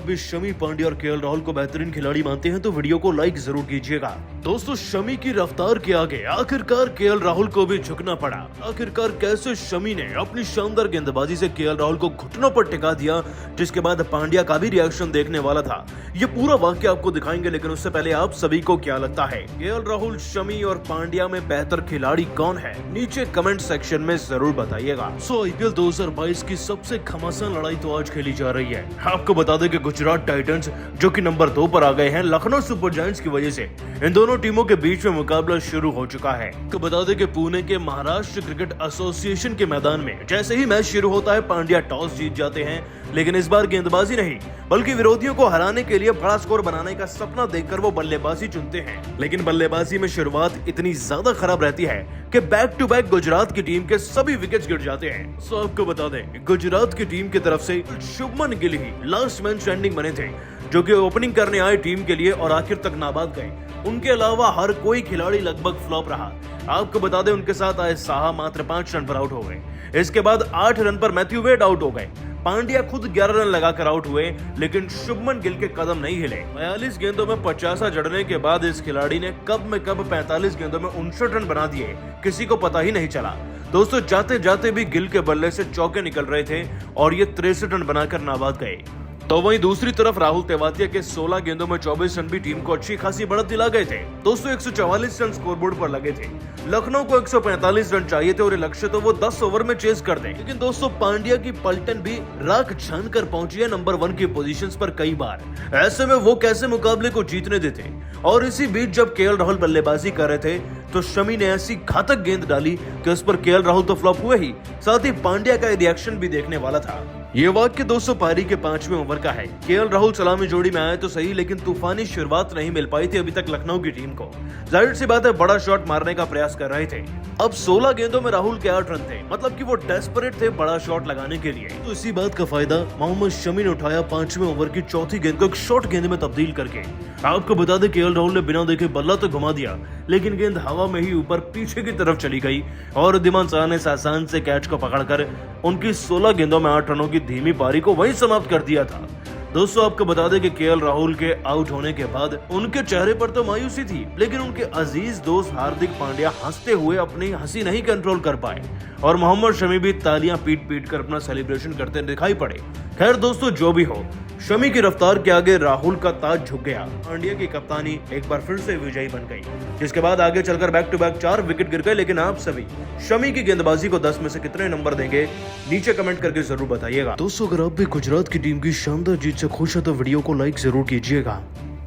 भी शमी पांड्या और केएल राहुल को बेहतरीन खिलाड़ी मानते हैं तो वीडियो को लाइक जरूर कीजिएगा। दोस्तों, शमी की रफ्तार के आगे आखिरकार केएल राहुल को भी झुकना पड़ा। आखिरकार कैसे शमी ने अपनी शानदार गेंदबाजी से केएल राहुल को घुटनों पर टिका दिया, जिसके बाद पांड्या का भी रिएक्शन देखने वाला था। ये पूरा वाक्य आपको दिखाएंगे, लेकिन उससे पहले आप सभी को क्या लगता है, केएल राहुल, शमी और पांड्या में बेहतर खिलाड़ी कौन है? नीचे कमेंट सेक्शन में जरूर बताइएगा। आईपीएल 2022 की सबसे घमासान लड़ाई तो आज खेली जा रही है। आपको बता दें कि गुजरात टाइटंस जो कि नंबर 2 पर आ गए हैं लखनऊ सुपर जायंट्स की वजह से, इन दोनों टीमों के बीच में मुकाबला शुरू हो चुका है। तो बता दें कि पुणे के महाराष्ट्र क्रिकेट एसोसिएशन के मैदान में जैसे ही मैच शुरू होता है, पांड्या टॉस जीत जाते हैं, लेकिन इस बार गेंदबाजी नहीं बल्कि विरोधियों को हराने के लिए बड़ा स्कोर बनाने का सपना देखकर वो बल्लेबाजी चुनते हैं। लेकिन बल्लेबाजी में शुरुआत इतनी ज्यादा खराब रहती है कि बैक टू बैक गुजरात की टीम के सभी विकेट्स गिर जाते हैं। सो आपको बता दें, गुजरात की टीम की तरफ से शुभमन गिल ही लास्ट मैन स्टैंडिंग बने थे, जो कि ओपनिंग करने आए टीम के लिए और आखिर तक नाबाद गए। उनके अलावा हर कोई खिलाड़ी लगभग फ्लॉप रहा। आपको बता दें, उनके साथ आए साहा मात्र 5 रन पर आउट हो गए। इसके बाद 8 रन पर मैथ्यू वेड आउट हो गए। पांड्या खुद 11 रन लगाकर आउट हुए, लेकिन शुभमन गिल के कदम नहीं हिले। 42 गेंदों में 50 जड़ने के बाद इस खिलाड़ी ने कब में कब 45 गेंदों में 59 रन बना दिए, किसी को पता ही नहीं चला। दोस्तों, जाते जाते भी गिल के बल्ले से चौके निकल रहे थे और ये 63 रन बनाकर नाबाद गए। तो वहीं दूसरी तरफ राहुल तेवातिया के 16 गेंदों में 24 रन भी टीम को अच्छी खासी बढ़त दिला गए थे। दोस्तों, 144 रन स्कोरबोर्ड पर लगे थे। लखनऊ को 145 रन चाहिए थे और ये लक्ष्य तो वो 10 ओवर में चेज कर दें। लेकिन दोस्तों, पांड्या की पलटन भी राख छान कर पहुंची है नंबर 1 की पोजीशंस पर कई बार। ऐसे में वो कैसे मुकाबले को जीतने देते? और इसी बीच जब केएल राहुल बल्लेबाजी कर रहे थे तो शमी ने ऐसी घातक गेंद डाली कि उस पर केएल राहुल तो फ्लॉप हुए ही, साथ ही पांड्या का रिएक्शन भी देखने वाला था। ये वाक्य दोस्तों पारी के 5वें ओवर का है। केएल राहुल सलामी जोड़ी में आए तो सही, लेकिन तूफानी शुरुआत नहीं मिल पाई थी अभी तक लखनऊ की टीम को। जाहिर सी बात है, बड़ा शॉट मारने का प्रयास कर रहे थे। अब 16 गेंदों में राहुल के 8 रन थे, मतलब कि वो डेस्परेट थे बड़ा शॉट लगाने के लिए। तो इसी बात का फायदा मोहम्मद शमी ने उठाया 5वें ओवर की चौथी गेंद को एक शॉर्ट गेंद में तब्दील करके। आपको बता दें, केएल राहुल ने बिना देखे बल्ला तो घुमा दिया, लेकिन गेंद हवा में ही ऊपर पीछे की तरफ चली गई और दिमान शाह ने आसान से कैच को पकड़कर उनकी 16 गेंदों में 8 रनों की धीमी पारी को वहीं समाप्त कर दिया था। दोस्तों, आपको बता दें कि केएल राहुल के आउट होने के बाद उनके चेहरे पर तो मायूसी थी, लेकिन उनके अजीज दोस्त हार्दिक पांड्या हंसते हुए अपनी हंसी नहीं कंट्रोल कर पाए और मोहम्मद शमी भी तालियां पीट पीट कर अपना सेलिब्रेशन करते दिखाई पड़े। खैर दोस्तों, जो भी हो, शमी की रफ्तार के आगे राहुल का ताज झुक गया। पांड्या की कप्तानी एक बार फिर से विजयी बन गई, जिसके बाद आगे चलकर बैक टू बैक 4 विकेट गिर गए। लेकिन आप सभी शमी की गेंदबाजी को 10 में से कितने नंबर देंगे, नीचे कमेंट करके जरूर बताइएगा। दोस्तों, अगर आप भी गुजरात की टीम की शानदार जीत से खुश है तो वीडियो को लाइक जरूर कीजिएगा।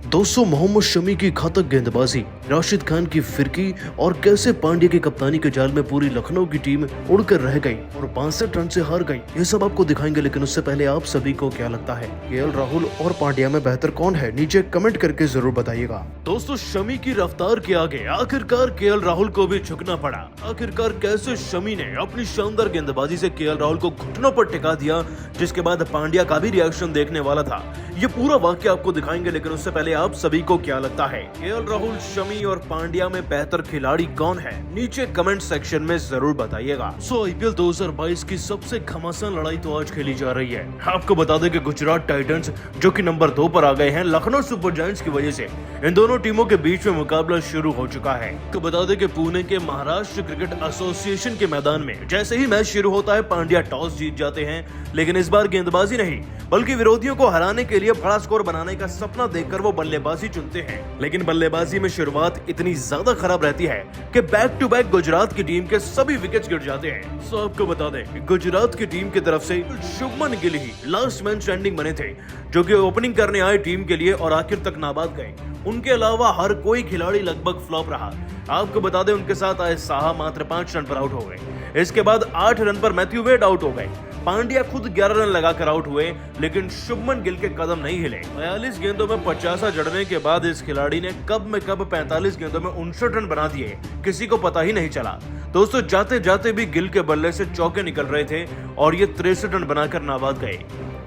दोस्तों, मोहम्मद शमी की घातक गेंदबाजी, राशिद खान की फिरकी और कैसे पांड्या की कप्तानी के जाल में पूरी लखनऊ की टीम उड़कर रह गई और 65 रन से हार गई, ये सब आपको दिखाएंगे। लेकिन उससे पहले आप सभी को क्या लगता है, केएल राहुल और पांड्या में बेहतर कौन है? नीचे कमेंट करके जरूर बताइएगा। दोस्तों, शमी की रफ्तार के आगे आखिरकार केएल राहुल को भी झुकना पड़ा। आखिरकार कैसे शमी ने अपनी शानदार गेंदबाजी से केएल राहुल को घुटनों पर टिका दिया, जिसके बाद पांड्या का भी रिएक्शन देखने वाला था। ये पूरा वाक्य आपको दिखाएंगे, लेकिन उससे पहले आप सभी को क्या लगता है, केएल राहुल, शमी और पांड्या में बेहतर खिलाड़ी कौन है? नीचे कमेंट सेक्शन में जरूर बताइएगा। आईपीएल 2022 की सबसे घमासान लड़ाई तो आज खेली जा रही है। आपको बता दें कि गुजरात टाइटंस जो कि नंबर 2 पर आ गए हैं लखनऊ सुपर जायंट्स की वजह से, इन दोनों टीमों के बीच में मुकाबला शुरू हो चुका है। तो बता दें कि पुणे के महाराष्ट्र क्रिकेट एसोसिएशन के मैदान में जैसे ही मैच शुरू होता है, पांड्या टॉस जीत जाते हैं, लेकिन इस बार गेंदबाजी नहीं बल्कि विरोधियों को हराने के लिए बड़ा स्कोर बनाने का सपना देखकर वो बल्लेबाजी चुनते हैं। लेकिन बल्लेबाजी में शुरुआत इतनी ज्यादा खराब रहती है कि बैक टू बैक गुजरात की टीम के सभी विकेट्स गिर जाते हैं। सो आपको बता दें, गुजरात की टीम की तरफ से शुभमन गिल ही लास्ट मैन स्टैंडिंग बने थे, जो कि ओपनिंग करने आए टीम के लिए और आखिर तक नाबाद गए। उनके अलावा हर कोई खिलाड़ी लगभग फ्लॉप रहा। आपको बता दें, उनके साथ आए साहा मात्र 5 रन पर आउट हो गए। इसके बाद 8 रन पर मैथ्यू वेड आउट हो गए। पांड्या खुद 11 रन लगाकर आउट हुए, लेकिन शुभमन गिल के कदम नहीं हिले। 42 गेंदों में 50 जड़ने के बाद इस खिलाड़ी ने कब में कब 45 गेंदों में 59 रन बना दिए, किसी को पता ही नहीं चला। दोस्तों, जाते जाते भी गिल के बल्ले से चौके निकल रहे थे और ये 63 रन बनाकर नाबाद गए।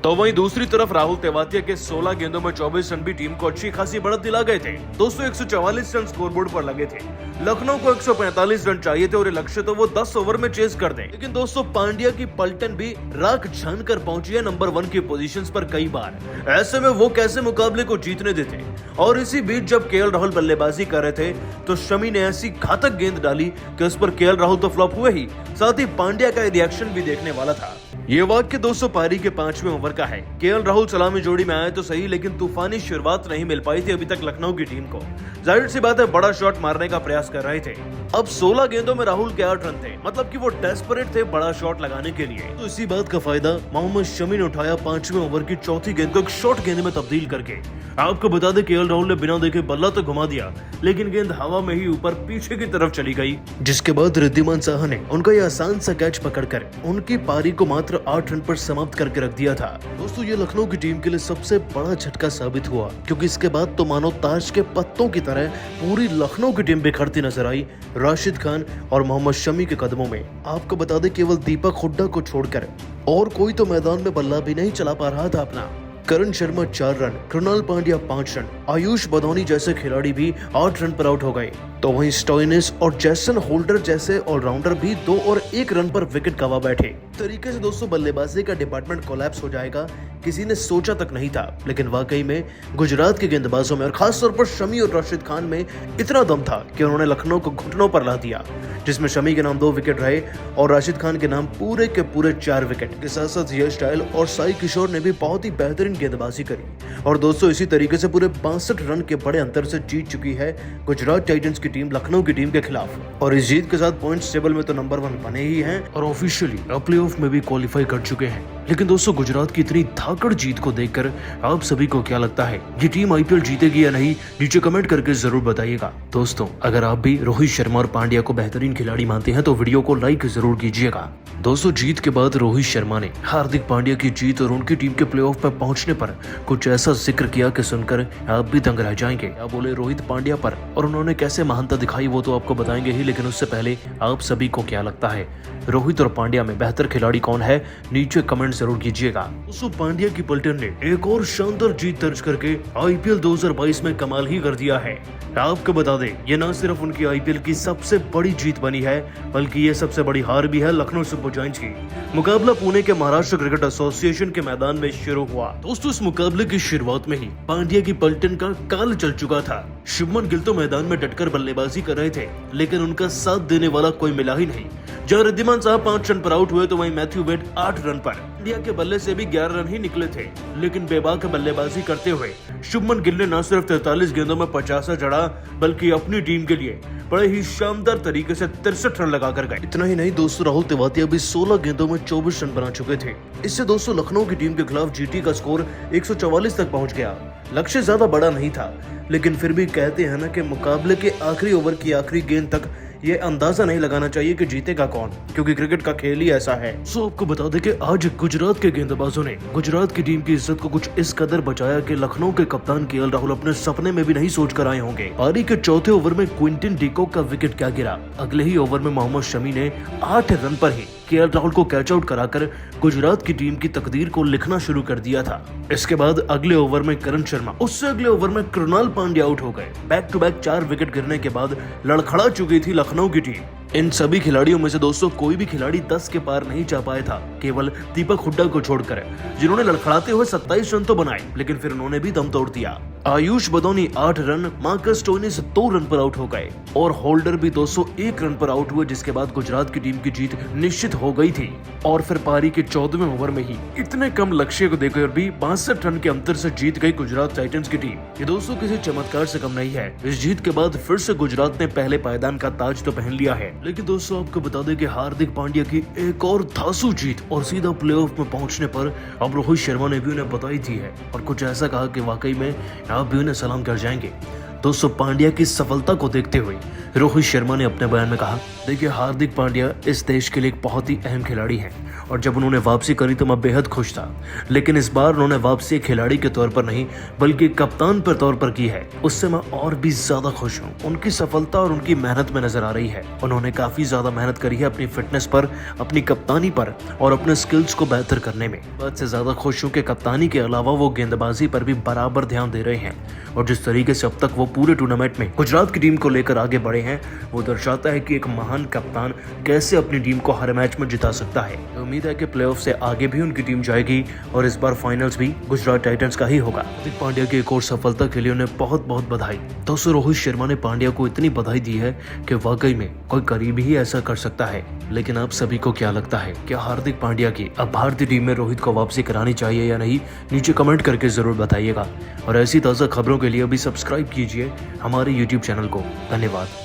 तो वहीं दूसरी तरफ राहुल तेवातिया के 16 गेंदों में 24 रन भी टीम को अच्छी खासी बढ़त दिला गए थे। दोस्तों 144 रन स्कोरबोर्ड पर लगे थे। लखनऊ को 145 रन चाहिए थे और ये लक्ष्य तो वो 10 ओवर में चेस कर दे। लेकिन दोस्तों पांड्या की पलटन भी राख छान कर पहुंची है नंबर 1 की पोजीशंस पर कई बार। ऐसे में वो कैसे मुकाबले को जीतने देते। और इसी बीच जब केएल राहुल बल्लेबाजी कर रहे थे तो शमी ने ऐसी घातक गेंद डाली कि उस पर केएल राहुल तो फ्लॉप हुए ही, साथ ही पांड्या का रिएक्शन भी देखने वाला था। ये वाक्य दोस्तों पारी के 5वें ओवर का है। केएल राहुल सलामी जोड़ी में आए तो सही, लेकिन तूफानी शुरुआत नहीं मिल पाई थी अभी तक लखनऊ की टीम को। जाहिर सी बात है बड़ा शॉट मारने का प्रयास कर रहे थे। अब 16 गेंदों में राहुल के 8 रन थे, मतलब कि वो डेस्परेट थे बड़ा शॉट लगाने के लिए। तो इसी बात का फायदा मोहम्मद शमी ने उठाया 5वें ओवर की चौथी गेंद को एक शॉर्ट गेंद में तब्दील करके। आपको बता दें केएल राहुल ने बिना देखे बल्ला तो घुमा दिया, लेकिन गेंद हवा में ही ऊपर पीछे की तरफ चली गई, जिसके बाद रिद्धिमान साहा ने उनका यह आसान सा कैच पकड़कर उनकी पारी को मात्र 8 रन पर समाप्त करके रख दिया था। दोस्तों ये लखनऊ की टीम के लिए सबसे बड़ा झटका साबित हुआ, क्योंकि इसके बाद तो मानो ताश के पत्तों की तरह पूरी लखनऊ की टीम बिखरती नजर आई राशिद खान और मोहम्मद शमी के कदमों में। आपको बता दें केवल दीपक हुड्डा को छोड़कर और कोई तो मैदान में बल्ला भी नहीं चला पा रहा था अपना। करण शर्मा 4 रन, कृणाल पांड्या 5 रन, आयुष बदौनी जैसे खिलाड़ी भी 8 रन पर आउट हो गए। तो वहीं स्टोइनिस और जैसन होल्डर जैसे ऑलराउंडर भी 2 और 1 रन पर विकेट गंवा बैठे। तरीके से दोस्तों बल्लेबाजी का डिपार्टमेंट कोलैप्स हो जाएगा किसी ने सोचा तक नहीं था, लेकिन वाकई में गुजरात के गेंदबाजों में और खासतौर पर शमी और राशिद खान में इतना दम था कि उन्होंने लखनऊ को घुटनों पर ला दिया, जिसमें शमी के नाम 2 विकेट रहे और राशिद खान के नाम पूरे के पूरे 4 विकेट के साथ साथ यश टायल और साई किशोर ने भी बहुत ही बेहतरीन गेंदबाजी करी। और दोस्तों इसी तरीके से पूरे 62 रन के बड़े अंतर से जीत चुकी है गुजरात टाइटंस की टीम लखनऊ की टीम के खिलाफ। और इस जीत के साथ पॉइंट्स टेबल में तो नंबर 1 बने ही हैं और ऑफिशियली प्लेऑफ में भी क्वालिफाई कर चुके हैं। लेकिन दोस्तों गुजरात की इतनी धाकड़ जीत को देखकर आप सभी को क्या लगता है, ये टीम आईपीएल जीतेगी या नहीं? नीचे कमेंट करके जरूर बताइएगा। दोस्तों अगर आप भी रोहित शर्मा और पांड्या को बेहतरीन खिलाड़ी मानते हैं तो वीडियो को लाइक जरूर कीजिएगा। दोस्तों जीत के बाद रोहित शर्मा ने हार्दिक पांड्या की जीत और उनकी टीम के प्लेऑफ में पहुंचने पर कुछ ऐसा जिक्र किया कि सुनकर आप भी दंग रह जाएंगे। क्या बोले रोहित पांड्या पर और उन्होंने कैसे महानता दिखाई वो तो आपको बताएंगे ही, लेकिन उससे पहले आप सभी को क्या लगता है रोहित और पांड्या में बेहतर खिलाड़ी कौन है? नीचे कमेंट जरूर कीजिएगा। दोस्तों पांड्या की पलटन ने एक और शानदार जीत दर्ज करके आईपीएल 2022 में कमाल ही कर दिया है। आपको बता दें ये न सिर्फ उनकी आईपीएल की सबसे बड़ी जीत बनी है, बल्कि ये सबसे बड़ी हार भी है लखनऊ सुपर जायंट्स की। मुकाबला पुणे के महाराष्ट्र क्रिकेट एसोसिएशन के मैदान में शुरू हुआ। दोस्तों इस मुकाबले की शुरुआत में ही पांड्या की पलटन का काल चल चुका था। शुभमन गिल तो मैदान में डटकर बल्लेबाजी कर रहे थे, लेकिन उनका साथ देने वाला कोई मिला ही नहीं। जहां रिद्धिमान साहब 5 रन पर आउट हुए तो वहीं मैथ्यू वेड 8 रन पर। इंडिया के बल्ले से भी 11 रन ही निकले थे, लेकिन बेबाक बल्लेबाजी करते हुए शुभमन गिल ने न सिर्फ 43 गेंदों में 50 जड़ा, बल्कि अपनी टीम के लिए बड़े ही शानदार तरीके से 63 रन लगाकर गए। इतना ही नहीं दोस्तों राहुल तेवातिया भी 16 गेंदों में 24 रन बना चुके थे। इससे दोस्तों लखनऊ की टीम के खिलाफ जीटी का स्कोर 144 तक पहुंच गया। लक्ष्य ज्यादा बड़ा नहीं था, लेकिन फिर भी कहते हैं ना कि मुकाबले के आखिरी ओवर की आखिरी गेंद तक ये अंदाजा नहीं लगाना चाहिए कि जीतेगा कौन, क्योंकि क्रिकेट का खेल ही ऐसा है। सो आपको बता दें कि आज गुजरात के गेंदबाजों ने गुजरात की टीम की इज्जत को कुछ इस कदर बचाया कि लखनऊ के कप्तान केएल राहुल अपने सपने में भी नहीं सोच कर आए होंगे। पारी के चौथे ओवर में क्विंटन डिकॉक का विकेट क्या गिरा। अगले ही ओवर में मोहम्मद शमी ने 8 रन पर ही केएल राहुल को कैच आउट कराकर गुजरात की टीम की तकदीर को लिखना शुरू कर दिया था। इसके बाद अगले ओवर में करण शर्मा, उससे अगले ओवर में कृणाल पांड्या आउट हो गए। बैक टू बैक 4 विकेट गिरने के बाद लड़खड़ा चुकी थी लखनऊ की टीम। इन सभी खिलाड़ियों में से दोस्तों कोई भी खिलाड़ी 10 के पार नहीं जा पाया था, केवल दीपक हुड्डा को छोड़कर, जिन्होंने लड़खड़ाते हुए 27 रन तो बनाए, लेकिन फिर उन्होंने भी दम तोड़ दिया। Ayush Badoni 8 run, Marcus Stoinis 2 run पर आउट हो गए और होल्डर भी 201 रन पर आउट हुए, जिसके बाद गुजरात की टीम की जीत निश्चित हो गई थी। और फिर पारी के 14वें ओवर में ही इतने कम लक्ष्य को देखकर भी 62 रन के अंतर से जीत गई गुजरात टाइटंस की टीम। ये दोस्तों किसी चमत्कार से कम नहीं है। इस जीत के बाद फिर से गुजरात ने पहले पायदान का ताज तो पहन लिया है। लेकिन दोस्तों आपको बता दें कि हार्दिक पांड्या की एक और धांसू जीत और सीधा प्लेऑफ में पहुंचने पर अब रोहित शर्मा ने भी उन्हें बधाई दी है और कुछ ऐसा कहा कि वाकई में आप भी उन्हें सलाम कर जाएंगे। दोस्तों पांड्या की सफलता को देखते हुए रोहित शर्मा ने अपने बयान में कहा, देखिए हार्दिक पांड्या इस देश के लिए एक बहुत ही अहम खिलाड़ी हैं और जब उन्होंने वापसी करी तो मैं बेहद खुश था, लेकिन इस बार उन्होंने वापसी एक खिलाड़ी के तौर पर नहीं बल्कि कप्तान के तौर पर की है, उससे मैं और भी ज्यादा खुश हूँ। उनकी सफलता और उनकी मेहनत में नजर आ रही है। उन्होंने काफी ज्यादा मेहनत करी है अपनी फिटनेस पर, अपनी कप्तानी पर और अपने स्किल्स को बेहतर करने में। बात से ज्यादा खुश हूँ कि कप्तानी के अलावा वो गेंदबाजी पर भी बराबर ध्यान दे रहे हैं और जिस तरीके से अब तक वो पूरे टूर्नामेंट में गुजरात की टीम को लेकर आगे बढ़े हैं वो दर्शाता है कि एक महान कप्तान कैसे अपनी टीम को हर मैच में जिता सकता है। उम्मीद है कि प्लेऑफ से आगे भी उनकी टीम जाएगी और इस बार फाइनल्स भी गुजरात टाइटंस का ही होगा। हार्दिक पांड्या की एक और सफलता के लिए उन्हें बहुत बहुत बधाई। दोस्तों रोहित शर्मा ने पांड्या को इतनी बधाई दी है कि वाकई में कोई करीब ही ऐसा कर सकता है। लेकिन आप सभी को क्या लगता है, क्या हार्दिक पांड्या की अब भारतीय टीम में रोहित को वापसी करानी चाहिए या नहीं? नीचे कमेंट करके जरूर बताइएगा और ऐसी ताज़ा खबरों के लिए अभी सब्सक्राइब कीजिए हमारे YouTube चैनल को। धन्यवाद।